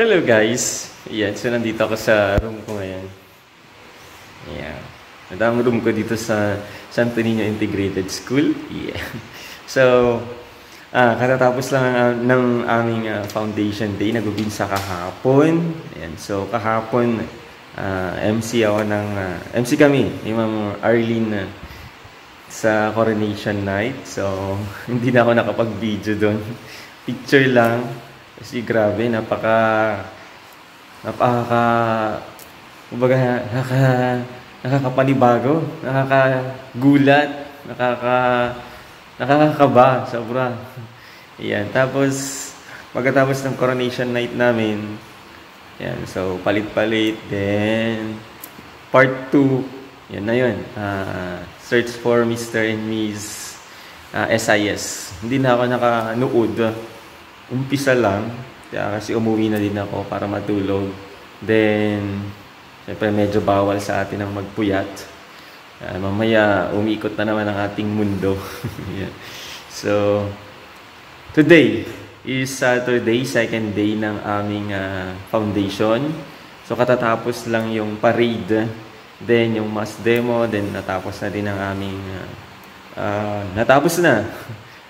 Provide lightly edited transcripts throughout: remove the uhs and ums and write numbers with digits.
Hello guys! Yan, so nandito ako sa room ko ngayon. Yeah. Ang room ko dito sa Santo Niño Integrated School. Yeah. So, katatapos lang ng aming foundation day. Nag-ubinsa kahapon. Yan. So, kahapon, MC ako ng... MC kami, ni Ma'am Arlene sa coronation night. So, hindi na ako nakapag-video doon. Picture lang. Kasi grabe, kumbaga, nakakapanibago, nakakagulat, nakakakaba, sobra. Yan, tapos, pagkatapos ng coronation night namin, yan, so, palit-palit, then, part 2, yan na yun, search for Mr. and Ms. SIS. Hindi na ako nakanood. Umpisa lang, kaya kasi umuwi na din ako para matulog. Then, syempre medyo bawal sa atin ang magpuyat. Mamaya umiikot na naman ang ating mundo. Yeah. So, today is Saturday, second day ng aming foundation. So, katatapos lang yung parade, then yung mass demo, then natapos na din ang aming natapos na.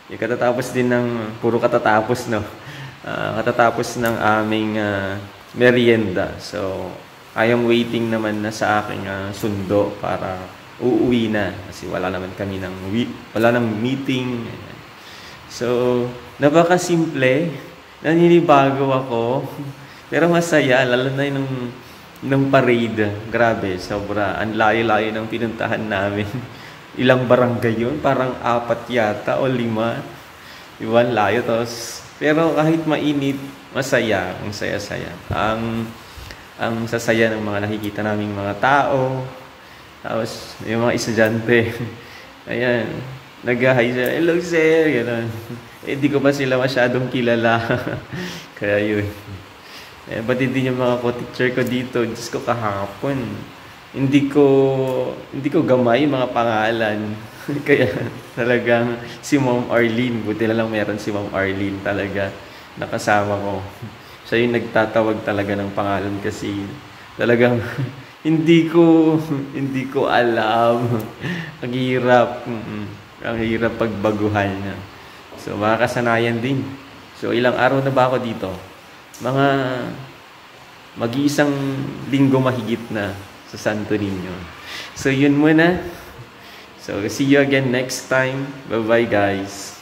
Yung katatapos din ng, puro katatapos, no? Katatapos ng aming merienda. So, I am waiting naman na sa aking sundo para uuwi na. Kasi wala naman kami wala nang meeting. So, napaka-simple. Naninibago ako. Pero masaya, lalo na yung parade. Grabe, sobra. Ang layo-layo ng pinuntahan namin. Ilang barangay yun? Parang 4 yata o 5. Iwan layo. Pero kahit mainit, masaya. Ang saya-saya. Ang sasaya ng mga nakikita naming mga tao. Tapos yung mga estudyante. Ayan. Nag-hi siya. Hello sir. Gano'n. Di ko pa sila masyadong kilala. Kaya yun. Pati din yung mga co-teacher ko dito. Diyos ko kahapon. Hindi ko gamay mga pangalan. Kaya talagang si Ma'am Arlene, buti na lang meron si Ma'am Arlene talaga nakasama ko. Siya yung nagtatawag talaga ng pangalan kasi talagang hindi ko alam. Ang hirap. Ang hirap pagbaguhan. So makakasanayan din. So ilang araw na ba ako dito? Mga mag-iisang linggo mahigit na sa Santo Niño. So, yun muna. So, see you again next time. Bye-bye, guys.